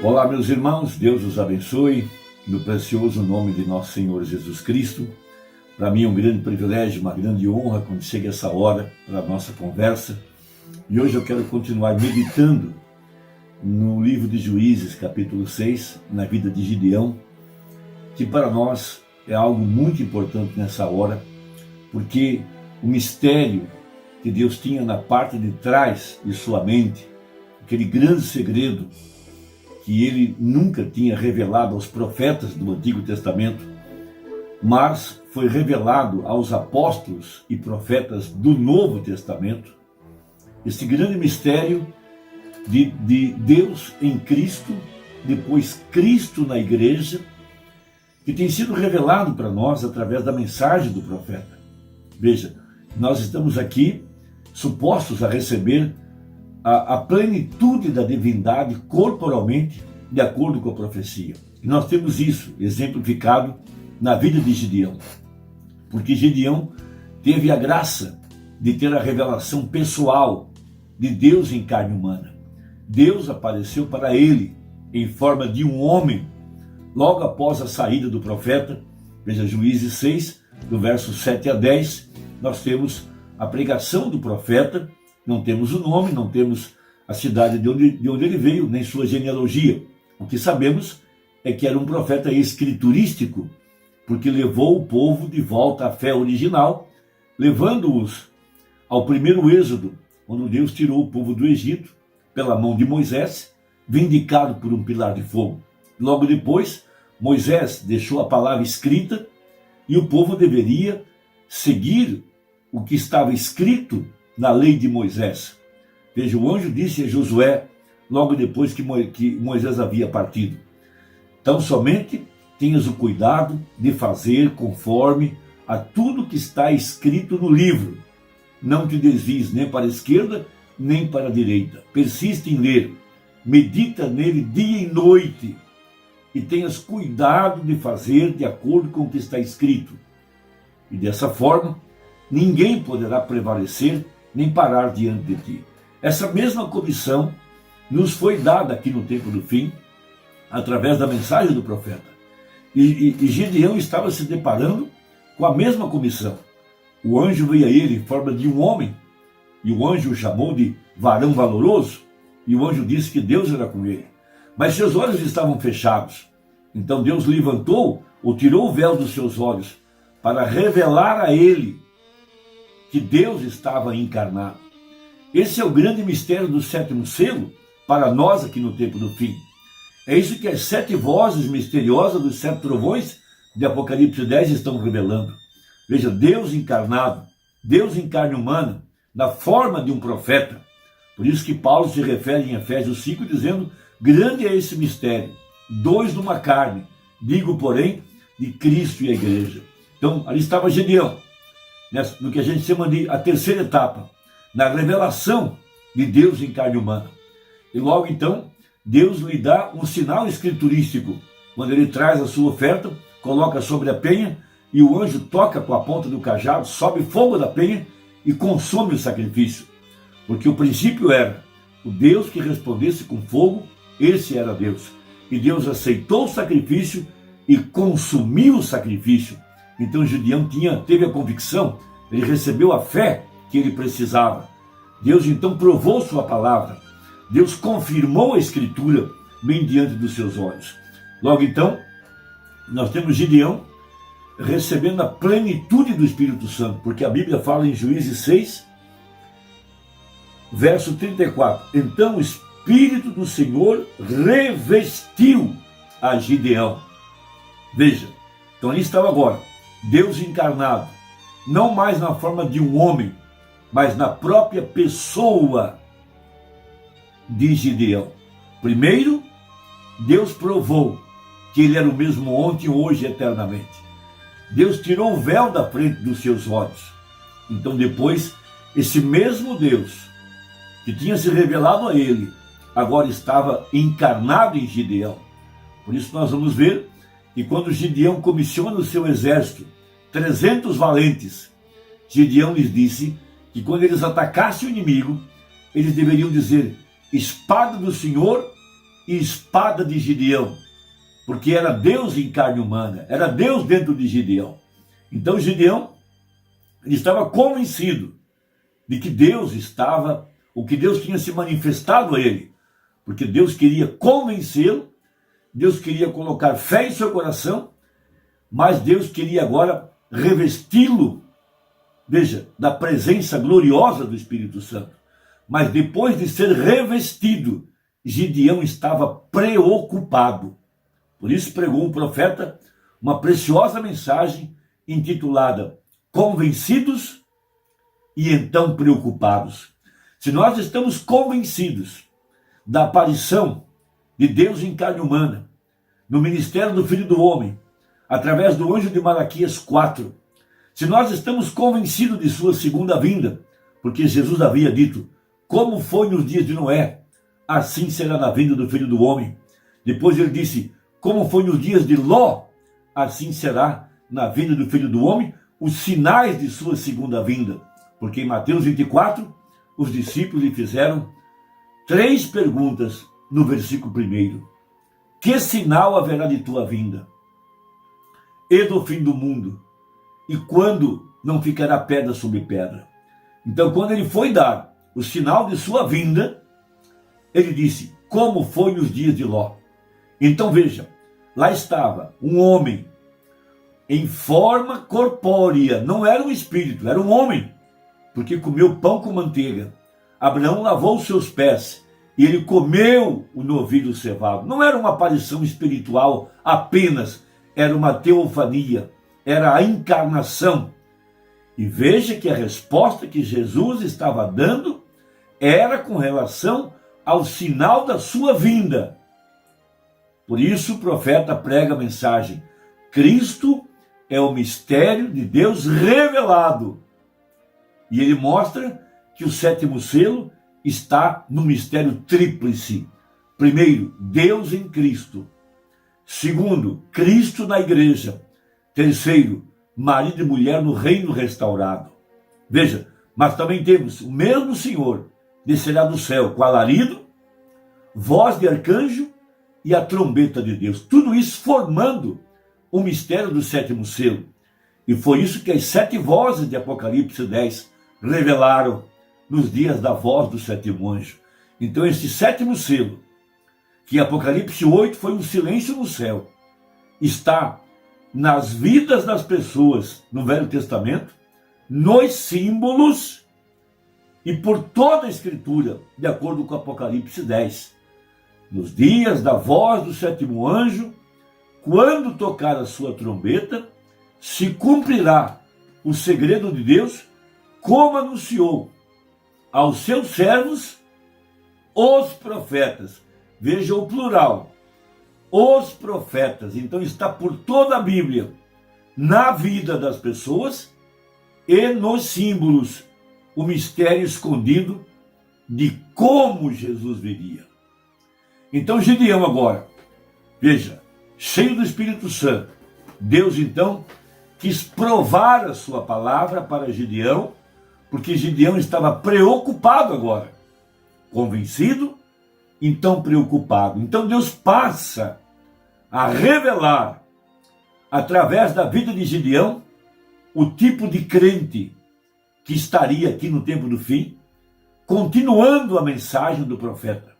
Olá, meus irmãos, Deus os abençoe, no precioso nome de nosso Senhor Jesus Cristo. Para mim é um grande privilégio, uma grande honra quando chega essa hora para a nossa conversa. E hoje eu quero continuar meditando no livro de Juízes, capítulo 6, na vida de Gideão, que para nós é algo muito importante nessa hora, porque o mistério que Deus tinha na parte de trás de sua mente, aquele grande segredo que ele nunca tinha revelado aos profetas do Antigo Testamento, mas foi revelado aos apóstolos e profetas do Novo Testamento, esse grande mistério de Deus em Cristo, depois Cristo na igreja, que tem sido revelado para nós através da mensagem do profeta. Veja, nós estamos aqui supostos a receber a plenitude da divindade corporalmente, de acordo com a profecia. E nós temos isso exemplificado na vida de Gideão, porque Gideão teve a graça de ter a revelação pessoal de Deus em carne humana. Deus apareceu para ele em forma de um homem, logo após a saída do profeta. Veja, Juízes 6, do verso 7 a 10, nós temos a pregação do profeta. Não temos o nome, não temos a cidade de onde ele veio, nem sua genealogia. O que sabemos é que era um profeta escriturístico, porque levou o povo de volta à fé original, levando-os ao primeiro êxodo, quando Deus tirou o povo do Egito pela mão de Moisés, vindicado por um pilar de fogo. Logo depois, Moisés deixou a palavra escrita e o povo deveria seguir o que estava escrito na lei de Moisés. Veja, o anjo disse a Josué, logo depois que Moisés havia partido: então somente tenhas o cuidado de fazer conforme a tudo que está escrito no livro. Não te desvies nem para a esquerda, nem para a direita. Persiste em ler, medita nele dia e noite, e tenhas cuidado de fazer de acordo com o que está escrito. E dessa forma, ninguém poderá prevalecer nem parar diante de ti. Essa mesma comissão nos foi dada aqui no tempo do fim, através da mensagem do profeta. E Gideão estava se deparando com a mesma comissão. O anjo veio a ele em forma de um homem, e o anjo o chamou de varão valoroso, e o anjo disse que Deus era com ele. Mas seus olhos estavam fechados. Então Deus levantou, ou tirou o véu dos seus olhos, para revelar a ele que Deus estava encarnado. Esse é o grande mistério do sétimo selo para nós aqui no tempo do fim. É isso que as 7 vozes misteriosas dos 7 trovões de Apocalipse 10 estão revelando. Veja, Deus encarnado, Deus em carne humana, na forma de um profeta. Por isso que Paulo se refere em Efésios 5 dizendo: grande é esse mistério, 2 numa carne, digo porém de Cristo e a igreja. Então ali estava Gideão, no que a gente chama de a terceira etapa, na revelação de Deus em carne humana. E logo então, Deus lhe dá um sinal escriturístico, quando ele traz a sua oferta, coloca sobre a penha, e o anjo toca com a ponta do cajado, sobe fogo da penha e consome o sacrifício. Porque o princípio era, o Deus que respondesse com fogo, esse era Deus. E Deus aceitou o sacrifício e consumiu o sacrifício. Então Gideão teve a convicção, ele recebeu a fé que ele precisava. Deus então provou sua palavra. Deus confirmou a escritura bem diante dos seus olhos. Logo então, nós temos Gideão recebendo a plenitude do Espírito Santo, porque a Bíblia fala em Juízes 6, verso 34. Então o Espírito do Senhor revestiu a Gideão. Veja, então ali estava agora Deus encarnado, não mais na forma de um homem, mas na própria pessoa de Gideão. Primeiro, Deus provou que ele era o mesmo ontem, hoje e eternamente. Deus tirou o véu da frente dos seus olhos. Então depois, esse mesmo Deus que tinha se revelado a ele, agora estava encarnado em Gideão. Por isso nós vamos ver que quando Gideão comissiona o seu exército, 300 valentes, Gideão lhes disse que quando eles atacassem o inimigo, eles deveriam dizer: espada do Senhor e espada de Gideão, porque era Deus em carne humana, era Deus dentro de Gideão. Então Gideão, ele estava convencido de que Deus estava, o que Deus tinha se manifestado a ele, porque Deus queria convencê-lo, Deus queria colocar fé em seu coração, mas Deus queria agora revesti-lo, veja, da presença gloriosa do Espírito Santo. Mas depois de ser revestido, Gideão estava preocupado. Por isso pregou um profeta uma preciosa mensagem intitulada Convencidos e então preocupados. Se nós estamos convencidos da aparição de Deus em carne humana, no ministério do Filho do Homem, através do anjo de Malaquias 4, se nós estamos convencidos de sua segunda vinda, porque Jesus havia dito, como foi nos dias de Noé, assim será na vinda do Filho do Homem. Depois ele disse, como foi nos dias de Ló, assim será na vinda do Filho do Homem, os sinais de sua segunda vinda. Porque em Mateus 24, os discípulos lhe fizeram 3 perguntas no versículo 1. Que sinal haverá de tua vinda? E do fim do mundo? E quando não ficará pedra sobre pedra? Então, quando ele foi dar o sinal de sua vinda, ele disse, como foi nos dias de Ló. Então veja, lá estava um homem em forma corpórea, não era um espírito, era um homem, porque comeu pão com manteiga. Abraão lavou os seus pés e ele comeu o novilho cevado. Não era uma aparição espiritual apenas, era uma teofania, era a encarnação. E veja que a resposta que Jesus estava dando era com relação ao sinal da sua vinda. Por isso o profeta prega a mensagem, Cristo é o mistério de Deus revelado. E ele mostra que o 7º selo está no mistério tríplice. Primeiro, Deus em Cristo. Segundo, Cristo na igreja. Terceiro, marido e mulher no reino restaurado. Veja, mas também temos o mesmo Senhor descerá do céu com alarido, voz de arcanjo e a trombeta de Deus. Tudo isso formando o mistério do 7º selo. E foi isso que as 7 vozes de Apocalipse 10 revelaram nos dias da voz do 7º anjo. Então esse 7º selo, que em Apocalipse 8 foi um silêncio no céu, está nas vidas das pessoas no Velho Testamento, nos símbolos e por toda a Escritura, de acordo com Apocalipse 10. Nos dias da voz do 7º anjo, quando tocar a sua trombeta, se cumprirá o segredo de Deus, como anunciou aos seus servos, os profetas. Veja o plural, os profetas. Então está por toda a Bíblia, na vida das pessoas e nos símbolos, o mistério escondido de como Jesus viria. Então Gideão agora, veja, cheio do Espírito Santo, Deus então quis provar a sua palavra para Gideão, porque Gideão estava preocupado agora, convencido, então preocupado. Então Deus passa a revelar, através da vida de Gideão, o tipo de crente que estaria aqui no tempo do fim, continuando a mensagem do profeta.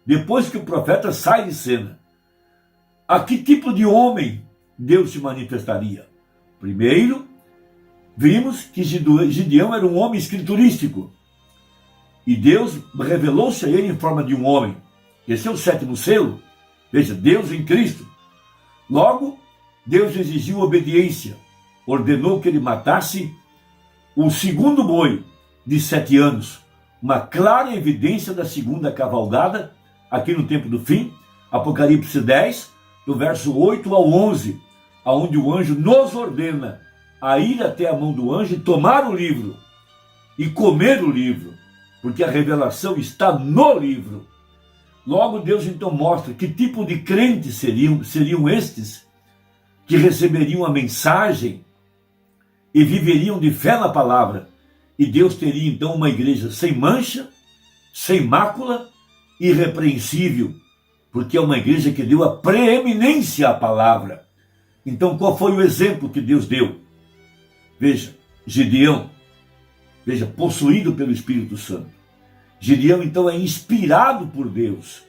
Depois que o profeta sai de cena, a que tipo de homem Deus se manifestaria? Primeiro, vimos que Gideão era um homem escriturístico. E Deus revelou-se a ele em forma de um homem. Esse é o 7º selo. Veja, Deus em Cristo. Logo, Deus exigiu obediência. Ordenou que ele matasse o 2º boi de 7 anos. Uma clara evidência da segunda cavalgada, aqui no tempo do fim. Apocalipse 10, do verso 8 ao 11. Onde o anjo nos ordena a ir até a mão do anjo e tomar o livro e comer o livro, porque a revelação está no livro. Logo Deus então mostra que tipo de crentes seriam estes que receberiam a mensagem e viveriam de fé na palavra, e Deus teria então uma igreja sem mancha, sem mácula, irrepreensível, porque é uma igreja que deu a preeminência à palavra. Então, qual foi o exemplo que Deus deu? Veja, Gideão, veja, possuído pelo Espírito Santo. Gideão, então, é inspirado por Deus.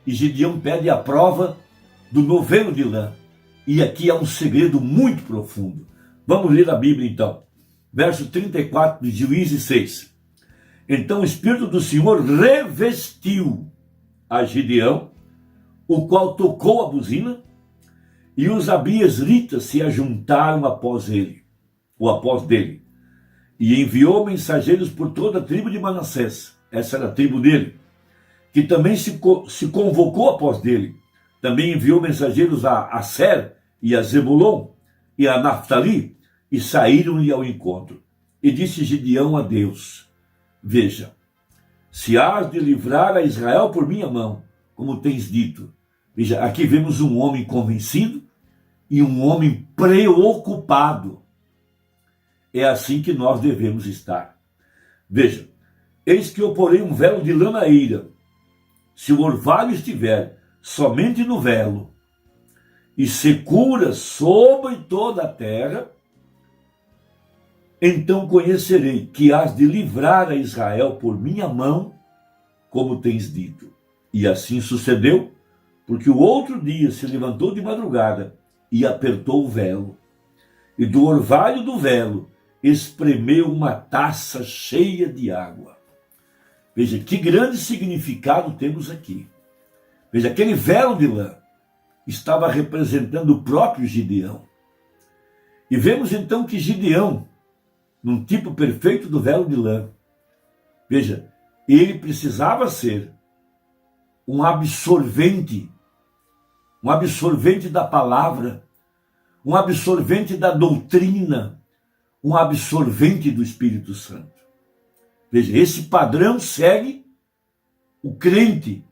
E Gideão pede a prova do novelo de lã. E aqui há um segredo muito profundo. Vamos ler a Bíblia, então. Verso 34 de Juízes 6. Então o Espírito do Senhor revestiu a Gideão, o qual tocou a buzina, e os abiesritas se ajuntaram após ele, ou após dele, e enviou mensageiros por toda a tribo de Manassés, essa era a tribo dele, que também se convocou após dele, também enviou mensageiros a Aser e a Zebulon e a Naftali, e saíram-lhe ao encontro. E disse Gideão a Deus: veja, se hás de livrar a Israel por minha mão, como tens dito. Veja, aqui vemos um homem convencido e um homem preocupado. É assim que nós devemos estar. Veja, eis que eu porei um velo de lã na eira. Se o orvalho estiver somente no velo, e secura sobre toda a terra, então conhecerei que hás de livrar a Israel por minha mão, como tens dito. E assim sucedeu, porque o outro dia se levantou de madrugada e apertou o velo, e do orvalho do velo espremeu uma taça cheia de água. Veja que grande significado temos aqui. Veja, aquele velo de lã estava representando o próprio Gideão. E vemos então que Gideão, num tipo perfeito do velo de lã, veja, ele precisava ser um absorvente da palavra, um absorvente da doutrina, um absorvente do Espírito Santo. Veja, esse padrão segue o crente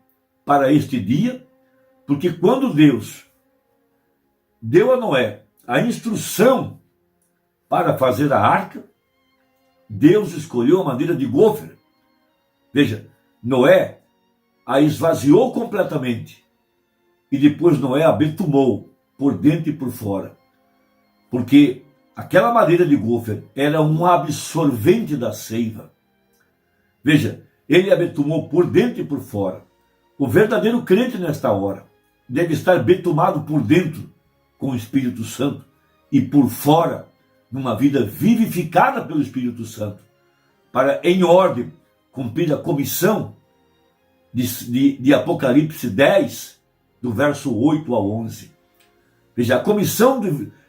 para este dia, porque quando Deus deu a Noé a instrução para fazer a arca, Deus escolheu a madeira de gofer. Veja, Noé a esvaziou completamente e depois Noé a betumou por dentro e por fora, porque aquela madeira de gofer era um absorvente da seiva. Veja, ele a betumou por dentro e por fora. O verdadeiro crente nesta hora deve estar betumado por dentro com o Espírito Santo e por fora numa vida vivificada pelo Espírito Santo, para, em ordem, cumprir a comissão de Apocalipse 10, do verso 8 a 11. Veja, a comissão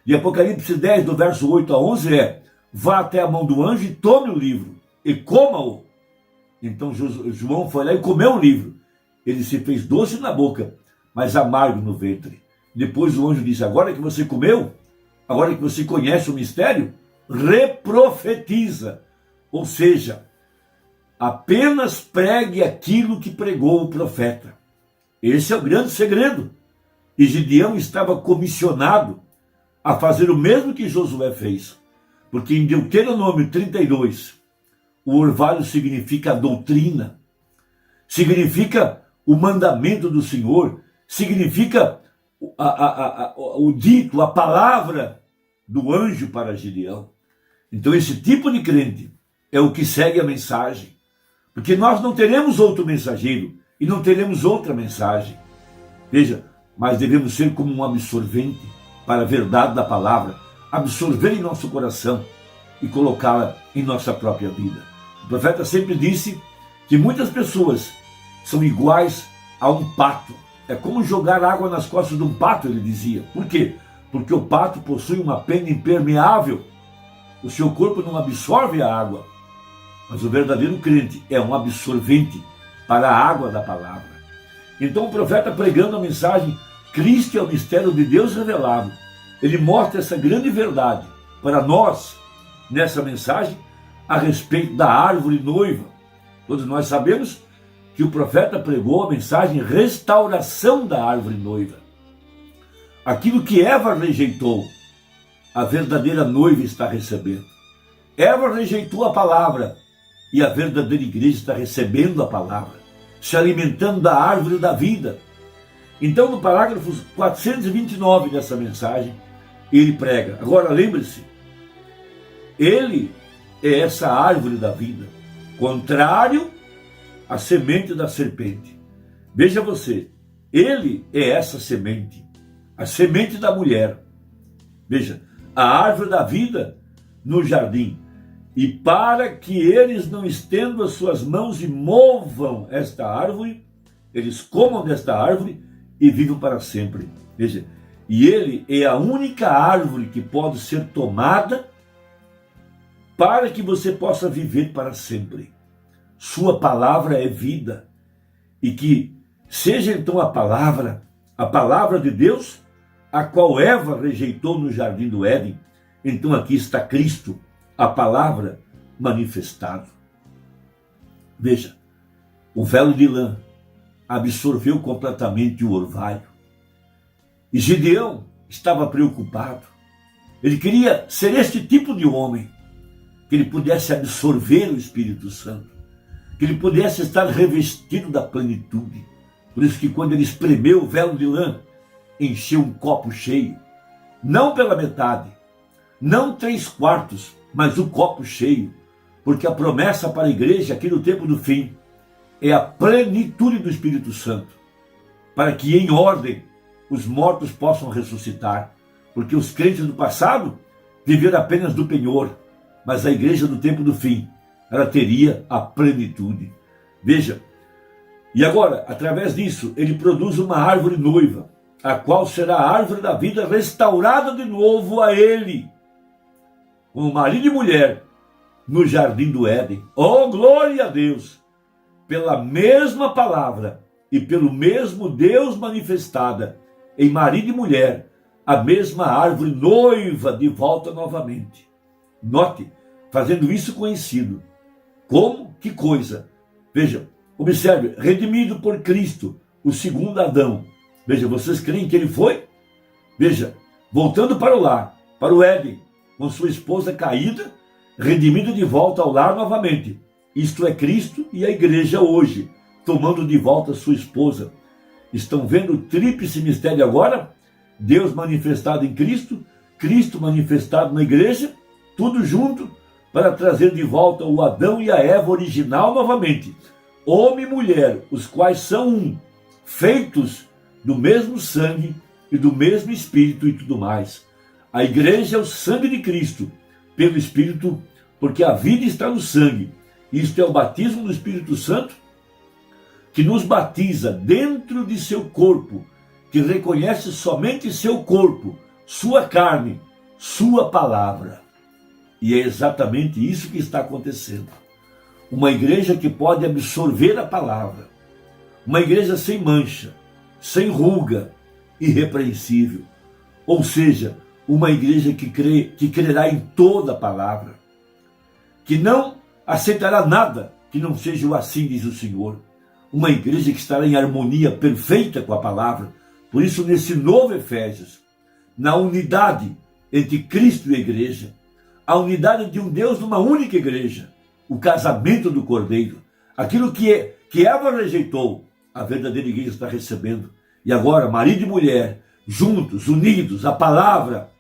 de Apocalipse 10, do verso 8 a 11 é: vá até a mão do anjo e tome o livro e coma-o. Então João foi lá e comeu o livro. Ele se fez doce na boca, mas amargo no ventre. Depois o anjo disse: agora que você comeu, agora que você conhece o mistério, reprofetiza. Ou seja, apenas pregue aquilo que pregou o profeta. Esse é o grande segredo. E Gideão estava comissionado a fazer o mesmo que Josué fez. Porque em Deuteronômio 32, o orvalho significa a doutrina, significa o mandamento do Senhor, significa o dito, a palavra do anjo para Gideão. Então esse tipo de crente é o que segue a mensagem, porque nós não teremos outro mensageiro e não teremos outra mensagem. Veja, mas devemos ser como um absorvente para a verdade da palavra, absorver em nosso coração e colocá-la em nossa própria vida. O profeta sempre disse que muitas pessoas são iguais a um pato. É como jogar água nas costas de um pato, ele dizia. Por quê? Porque o pato possui uma pena impermeável. O seu corpo não absorve a água. Mas o verdadeiro crente é um absorvente para a água da palavra. Então o profeta, pregando a mensagem, Cristo é o mistério de Deus revelado. Ele mostra essa grande verdade para nós, nessa mensagem, a respeito da árvore noiva. Todos nós sabemos que o profeta pregou a mensagem restauração da árvore noiva. Aquilo que Eva rejeitou, a verdadeira noiva está recebendo. Eva rejeitou a palavra e a verdadeira igreja está recebendo a palavra, se alimentando da árvore da vida. Então, no parágrafo 429 dessa mensagem, ele prega. Agora, lembre-se, ele é essa árvore da vida, contrário à semente da serpente. Veja você, ele é essa semente, a semente da mulher. Veja, a árvore da vida no jardim. E para que eles não estendam as suas mãos e movam esta árvore, eles comam desta árvore e vivam para sempre. Veja, e ele é a única árvore que pode ser tomada para que você possa viver para sempre. Sua palavra é vida. E que seja então a palavra de Deus, a qual Eva rejeitou no jardim do Éden. Então aqui está Cristo, a palavra manifestado. Veja, o véu de lã absorveu completamente o orvalho. E Gideão estava preocupado. Ele queria ser este tipo de homem, que ele pudesse absorver o Espírito Santo, que ele pudesse estar revestido da plenitude. Por isso que quando ele espremeu o véu de lã, encheu um copo cheio, não pela metade, não 3/4, mas o copo cheio, porque a promessa para a igreja aqui no tempo do fim é a plenitude do Espírito Santo, para que em ordem os mortos possam ressuscitar, porque os crentes do passado viveram apenas do penhor, mas a igreja do tempo do fim, ela teria a plenitude. Veja, e agora, através disso, ele produz uma árvore noiva, a qual será a árvore da vida restaurada de novo a ele, como marido e mulher, no jardim do Éden. Oh, glória a Deus! Pela mesma palavra e pelo mesmo Deus manifestada em marido e mulher, a mesma árvore noiva de volta novamente. Note, fazendo isso conhecido. Como? Que coisa! Veja, observe, redimido por Cristo, o segundo Adão. Veja, vocês creem que ele foi? Veja, voltando para o lar, para o Éden, com sua esposa caída, redimido de volta ao lar novamente. Isto é Cristo e a igreja hoje, tomando de volta sua esposa. Estão vendo o tríplice mistério agora? Deus manifestado em Cristo, Cristo manifestado na igreja, tudo junto para trazer de volta o Adão e a Eva original novamente. Homem e mulher, os quais são um, feitos do mesmo sangue e do mesmo Espírito e tudo mais. A igreja é o sangue de Cristo, pelo Espírito, porque a vida está no sangue. Isto é o batismo do Espírito Santo, que nos batiza dentro de seu corpo, que reconhece somente seu corpo, sua carne, sua palavra. E é exatamente isso que está acontecendo. Uma igreja que pode absorver a palavra. Uma igreja sem mancha, sem ruga, irrepreensível. Ou seja, uma igreja que crerá em toda a palavra. Que não aceitará nada que não seja o assim diz o Senhor. Uma igreja que estará em harmonia perfeita com a palavra. Por isso, nesse novo Efésios, na unidade entre Cristo e a igreja, a unidade de um Deus numa única igreja, o casamento do Cordeiro, aquilo que Eva rejeitou, a verdadeira igreja está recebendo. E agora, marido e mulher, juntos, unidos, a palavra.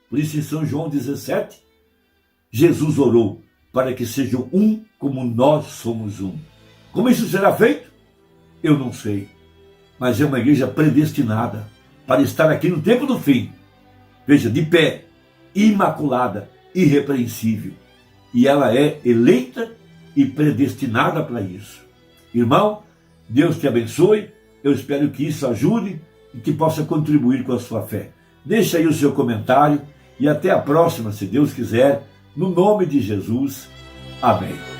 Por isso, em São João 17, Jesus orou para que sejam um como nós somos um. Como isso será feito? Eu não sei. Mas é uma igreja predestinada para estar aqui no tempo do fim. Veja, de pé, imaculada, irrepreensível. E ela é eleita e predestinada para isso. Irmão, Deus te abençoe. Eu espero que isso ajude e que possa contribuir com a sua fé. Deixa aí o seu comentário e até a próxima, se Deus quiser, no nome de Jesus. Amém.